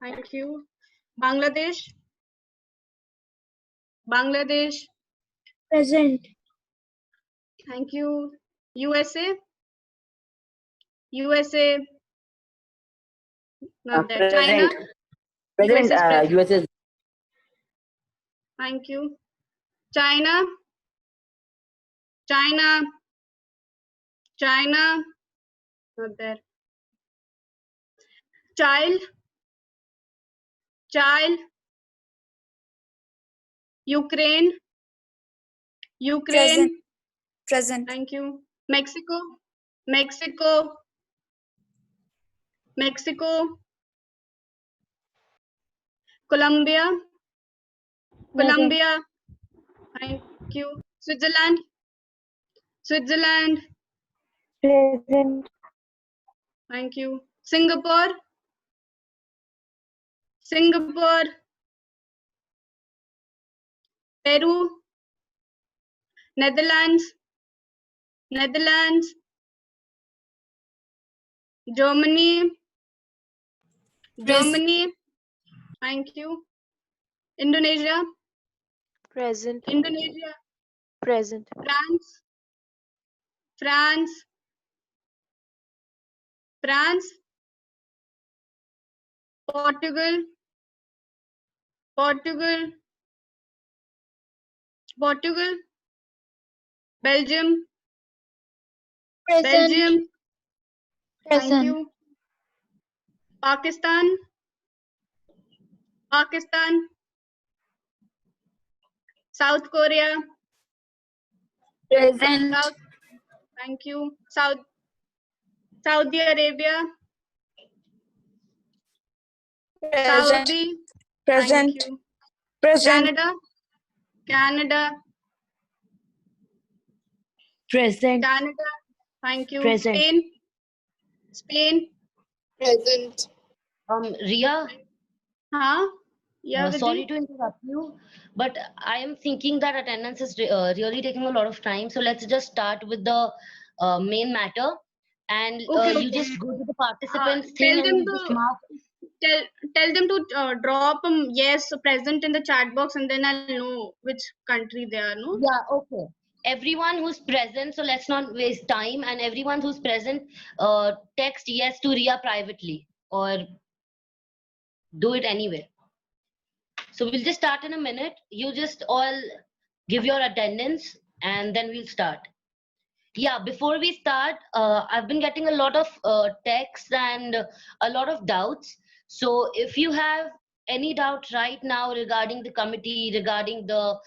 Thank you. Bangladesh. Bangladesh. Present. Thank you. USA. USA. Not there. China. Present. US is present. US is Thank you. China. China. China. Not there. Child. Child. Ukraine. Ukraine. Present. Thank you. Mexico. Mexico. Mexico. Colombia. Colombia. Thank you. Switzerland. Switzerland. Present. Thank you. Singapore. Singapore. Peru. Netherlands. Netherlands. Germany. Germany. Thank you. Indonesia. Present. Indonesia. Present. France. France. France. Portugal. Portugal. Portugal. Belgium. Belgium. Thank you. Pakistan. Pakistan. South Korea. Present. South. Thank you. Saudi Arabia. Saudi. Thank you. Canada. Canada. present. Canada. Thank you. Present. Spain. Spain. Present. Ria, Huh? Yeah, sorry Vidhi? to interrupt you, but I am thinking that attendance is really taking a lot of time. So let's just start with the main matter, and Okay, you okay. just go to the participants thing Tell and them you just to mark. tell them to drop yes present in the chat box, and then I'll know which country they are. No. Yeah, okay. Everyone who's present, so let's not waste time. And everyone who's present, text yes to Ria privately or do it anyway. So we'll just start in a minute. You just all give your attendance and then we'll start. Yeah, before we start, I've been getting a lot of texts and a lot of doubts. So if you have any doubt right now regarding the committee, regarding the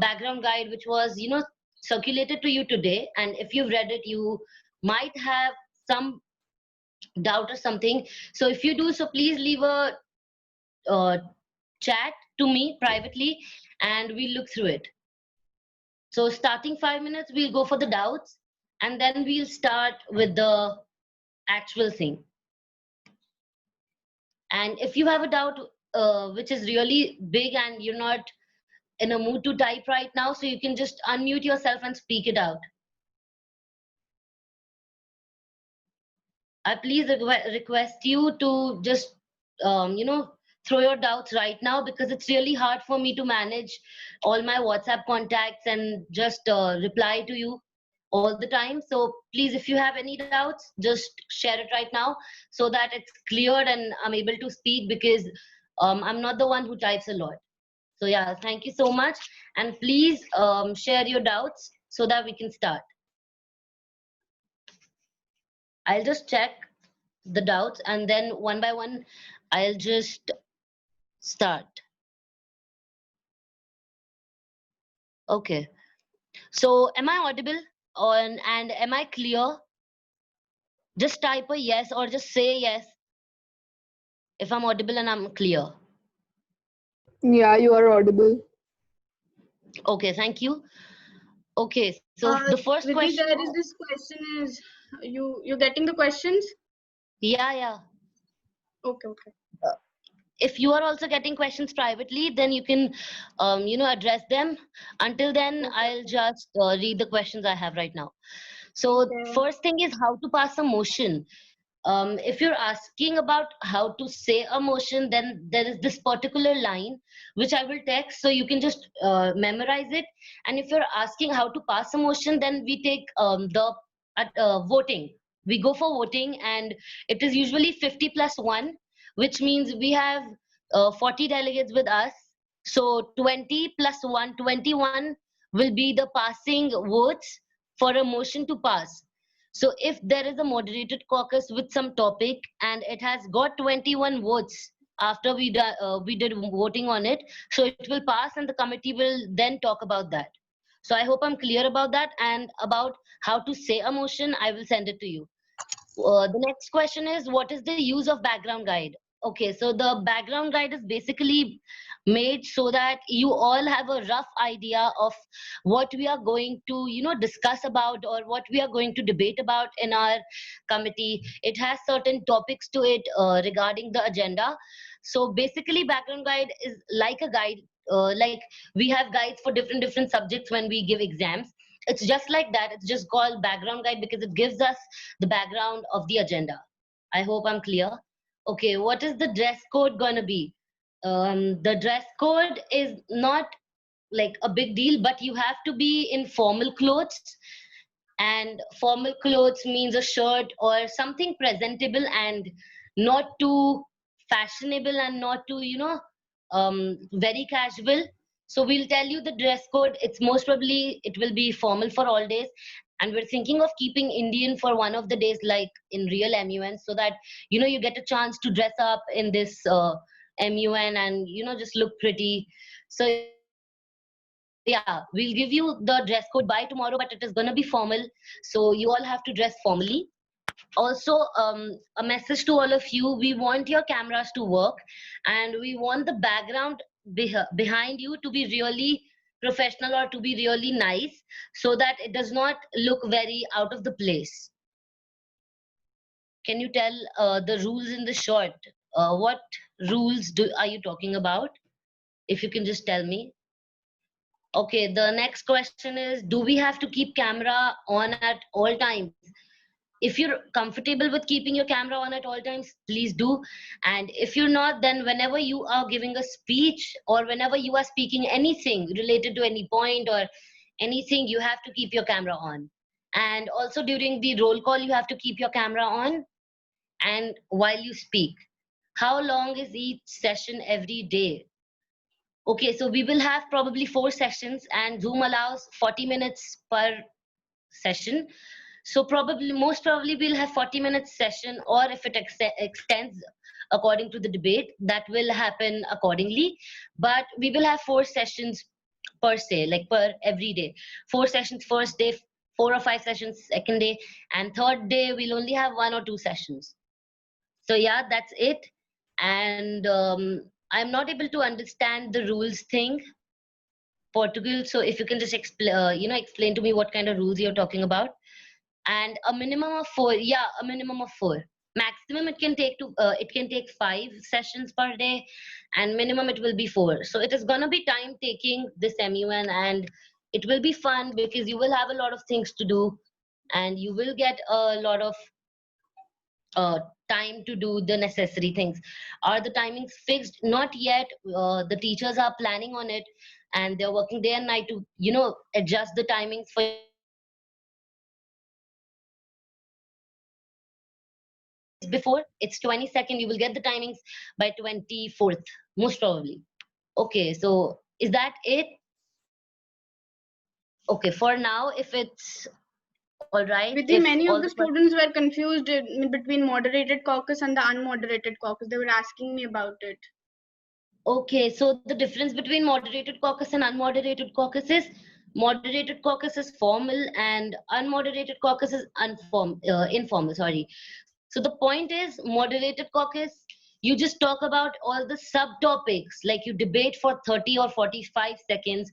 background guide, which was, circulated to you today, and if you've read it, you might have some doubt or something. So if you do, so please leave a chat to me privately and we'll look through it. So starting 5 minutes, we'll go for the doubts and then we'll start with the actual thing. And if you have a doubt which is really big and you're not in a mood to type right now, so you can just unmute yourself and speak it out. I please request you to just, throw your doubts right now because it's really hard for me to manage all my WhatsApp contacts and just reply to you all the time. So please, if you have any doubts, just share it right now so that it's cleared and I'm able to speak because I'm not the one who types a lot. So yeah, thank you so much. And please share your doubts so that we can start. I'll just check the doubts and then one by one, I'll just start. Okay. So am I audible and am I clear? Just type a yes or just say yes if I'm audible and I'm clear. Yeah, you are audible. Okay, thank you. Okay, so the first Vidhi, question. there is this question is you getting the questions? Yeah. Okay. If you are also getting questions privately, then you can, address them. Until then, Okay. I'll just read the questions I have right now. So Okay. first thing is how to pass a motion. If you're asking about how to say a motion, then there is this particular line which I will text, so you can just memorize it. And if you're asking how to pass a motion, then we take voting. We go for voting, and it is usually 50 plus 1, which means we have 40 delegates with us. So 20 plus 1, 21 will be the passing votes for a motion to pass. So if there is a moderated caucus with some topic and it has got 21 votes after we did voting on it, so it will pass and the committee will then talk about that. So I hope I'm clear about that, and about how to say a motion, I will send it to you. The next question is, what is the use of background guide? Okay, so the background guide is basically made so that you all have a rough idea of what we are going to, discuss about, or what we are going to debate about in our committee. It has certain topics to it regarding the agenda. So basically, background guide is like a guide, like we have guides for different subjects when we give exams. It's just like that. It's just called background guide because it gives us the background of the agenda. I hope I'm clear. Okay, what is the dress code gonna be? The dress code is not like a big deal, but you have to be in formal clothes. And formal clothes means a shirt or something presentable and not too fashionable and not too, very casual. So we'll tell you the dress code. It's most probably it will be formal for all days, and we're thinking of keeping Indian for one of the days, like in real MUN, so that you get a chance to dress up in this MUN and just look pretty. So yeah, we'll give you the dress code by tomorrow, but it is gonna be formal, so you all have to dress formally. Also, a message to all of you: we want your cameras to work, and we want the background behind you to be really professional or to be really nice, so that it does not look very out of the place. Can you tell the rules in the short? What rules are you talking about? If you can just tell me. Okay, the next question is, do we have to keep camera on at all times? If you're comfortable with keeping your camera on at all times, please do. And if you're not, then whenever you are giving a speech or whenever you are speaking anything related to any point or anything, you have to keep your camera on. And also during the roll call, you have to keep your camera on, and while you speak. How long is each session every day? Okay, so we will have probably 4 sessions, and Zoom allows 40 minutes per session. So most probably we'll have 40 minutes session, or if it extends according to the debate, that will happen accordingly. But we will have 4 sessions per se, like per every day. 4 sessions first day, 4 or 5 sessions second day, and third day we'll only have 1 or 2 sessions. So yeah, that's it. And I'm not able to understand the rules thing, Portugal. So if you can just explain to me what kind of rules you're talking about. And a minimum of 4, yeah, a minimum of 4. Maximum it can take 5 sessions per day, and minimum it will be 4. So it is gonna be time taking, this MUN, and it will be fun because you will have a lot of things to do, and you will get a lot of time to do the necessary things. Are the timings fixed? Not yet. The teachers are planning on it, and they're working day and night to adjust the timings for before. It's 22nd. You will get the timings by 24th, most probably. Okay, so is that it? Okay, for now, if it's all right. Vidhi, many of the students were confused between moderated caucus and the unmoderated caucus. They were asking me about it. Okay, so the difference between moderated caucus and unmoderated caucus is, moderated caucus is formal and unmoderated caucus is informal. Sorry. So the point is, moderated caucus, you just talk about all the subtopics, like you debate for 30 or 45 seconds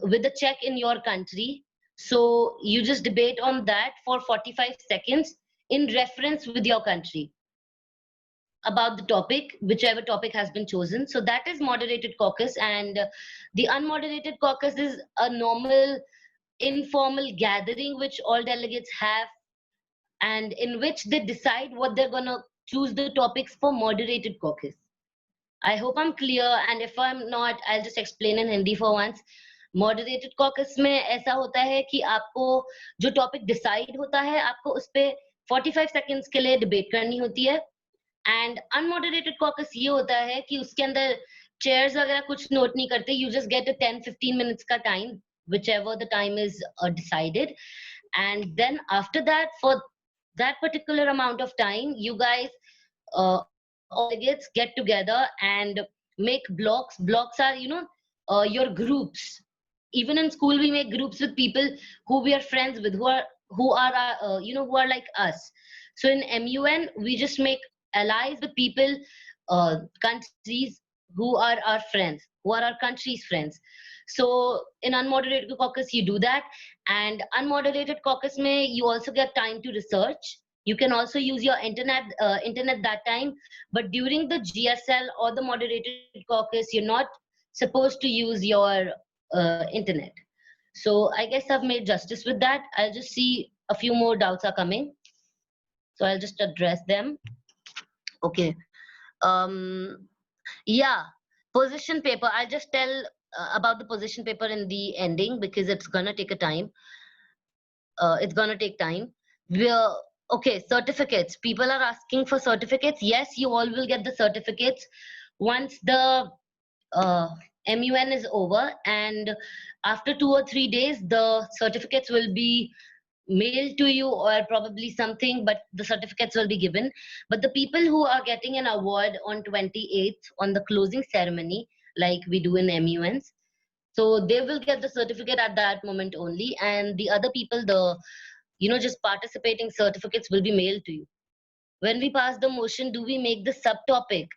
with a check in your country. So you just debate on that for 45 seconds in reference with your country about the topic, whichever topic has been chosen. So that is moderated caucus, and the unmoderated caucus is a normal informal gathering which all delegates have, and in which they decide what they're gonna choose the topics for moderated caucus. I hope I'm clear, and if I'm not, I'll just explain in Hindi for once. Moderated caucus में ऐसा होता है कि आपको जो topic decide होता है आपको उस पे 45 सेकंड्स के लिए डिबेट करनी होती है, एंड अनमॉडरेटेड कॉकस ये होता है कि उसके अंदर चेयर्स वगैरह कुछ नोट नहीं करते. You just get a 10-15 minutes का time, whichever the time is decided, and then after that, for that particular amount of time, you guys all delegates get together and make blocks. Blocks are, your groups. Even in school we make groups with people who we are friends with, who are like us. So in MUN we just make allies with people, countries who are our friends, who are our country's friends. So in unmoderated caucus you do that, and unmoderated caucus may you also get time to research. You can also use your internet that time, but during the GSL or the moderated caucus you're not supposed to use your internet. So I guess I've made justice with that. I'll just see a few more doubts are coming, so I'll just address them. Okay. Yeah, position paper, I'll just tell about the position paper in the ending because it's gonna take a time. It's gonna take time. Okay, certificates. People are asking for certificates. Yes, you all will get the certificates once the MUN is over, and after 2 or 3 days the certificates will be mailed to you or probably something, but the certificates will be given. But the people who are getting an award on 28th on the closing ceremony, like we do in MUNs, so they will get the certificate at that moment only, and the other people, the just participating certificates will be mailed to you. When we pass the motion, do we make the subtopic?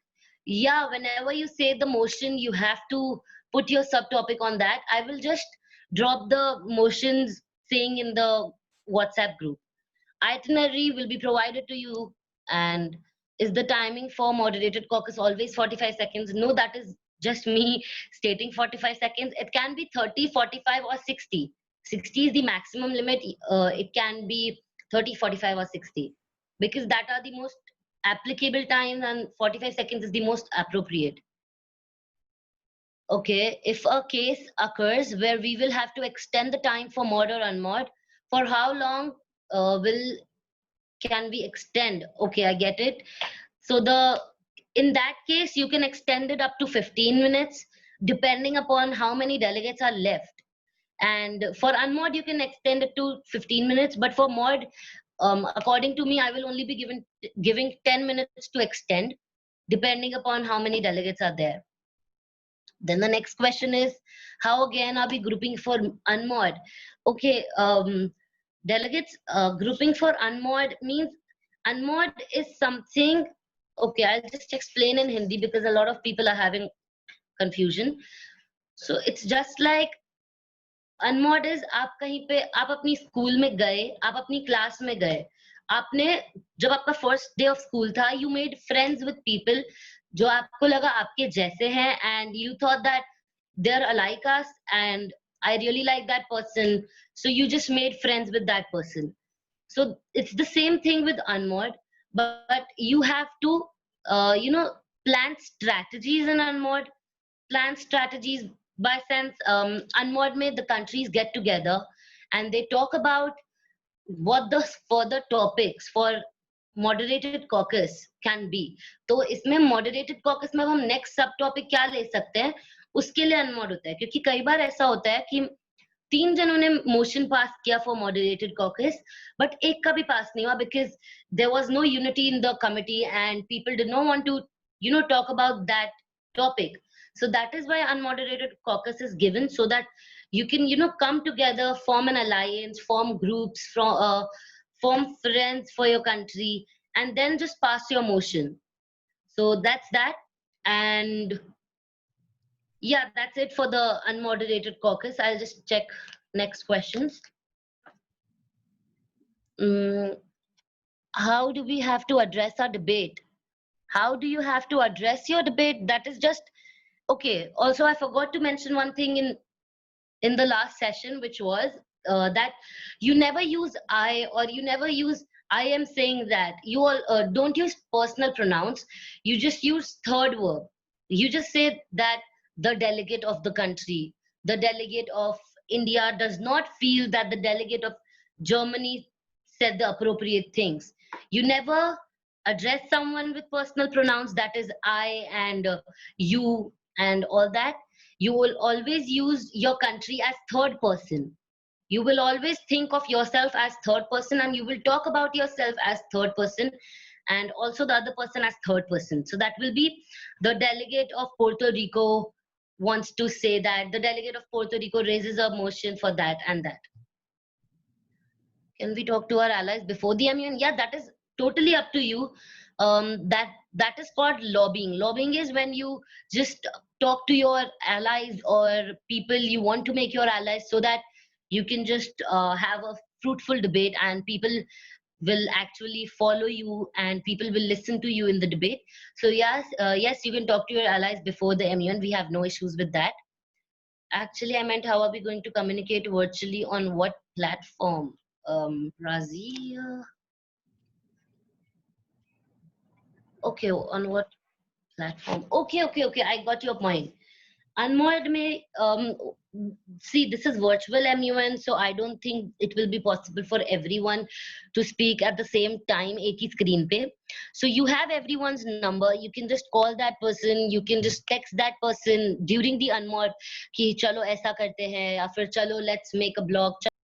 Yeah, whenever you say the motion, you have to put your subtopic on that. I will just drop the motions saying in the WhatsApp group. Itinerary will be provided to you. And is the timing for moderated caucus always 45 seconds? No, that is just me stating 45 seconds. It can be 30, 45 or 60. 60 is the maximum limit. It can be 30, 45 or 60 because that are the most applicable times, and 45 seconds is the most appropriate. Okay, if a case occurs where we will have to extend the time for mod or unmod, for how long can we extend? Okay, I get it. So in that case you can extend it up to 15 minutes depending upon how many delegates are left. And for unmod you can extend it to 15 minutes, but for mod, according to me, I will only be giving 10 minutes to extend depending upon how many delegates are there. Then the next question is, how again are we grouping for unmod? Okay, delegates grouping for unmod means unmod is something. Okay, I'll just explain in Hindi because a lot of people are having confusion. So it's just like अनमॉड is आप कहीं पे आप अपनी school में गए, आप अपनी क्लास में गए, आपने जब आपका फर्स्ट डे ऑफ स्कूल था, you made friends with people जो आपको लगा आपके जैसे हैं, and you thought that they are alike us and I really like that person, so you just made friends with that person. So it's the same thing with unmod, but you have to plan strategies in unmod. Plan strategies by sense, unmod mein the countries get together and they talk about what the further topics for moderated caucus can be. तो इसमें moderated caucus में हम next सब topic क्या ले सकते हैं, उसके लिए unmod होता है. क्योंकि कई बार ऐसा होता है कि 3 जनों ने मोशन पास किया फॉर मॉडरेटेड कॉकस, बट एक का भी पास नहीं हुआ because there was no unity in the committee and people did not want to talk about that topic. So that is why unmoderated caucus is given, so that you can come together, form an alliance, form groups, form friends for your country, and then just pass your motion. So that's that. And yeah, that's it for the unmoderated caucus. I'll just check next questions. How do we have to address our debate? How do you have to address your debate? That is just okay. Also, I forgot to mention one thing in the last session, which was that you never use I or you never use I am saying that you all don't use personal pronouns. You just use third verb. You just say that the delegate of the country, the delegate of India does not feel that the delegate of Germany said the appropriate things. You never address someone with personal pronouns, that is I and you and all that. You will always use your country as third person. You will always think of yourself as third person, and you will talk about yourself as third person, and also the other person as third person. So that will be the delegate of Puerto Rico wants to say that, the delegate of Puerto Rico raises a motion for that and that. Can we talk to our allies before the MUN? Yeah, that is totally up to you. That is called lobbying. Lobbying is when you just talk to your allies or people you want to make your allies, so that you can just have a fruitful debate, and people will actually follow you and people will listen to you in the debate. So yes, yes, you can talk to your allies before the MUN. We have no issues with that. Actually, I meant how are we going to communicate virtually on what platform? Razi. Okay, on what platform? Okay. I got your point. Unmod may see, this is virtual MUN, so I don't think it will be possible for everyone to speak at the same time एक ही screen पे. So you have everyone's number. You can just call that person. You can just text that person during the unmod कि चलो ऐसा करते हैं, या फिर चलो let's make a blog.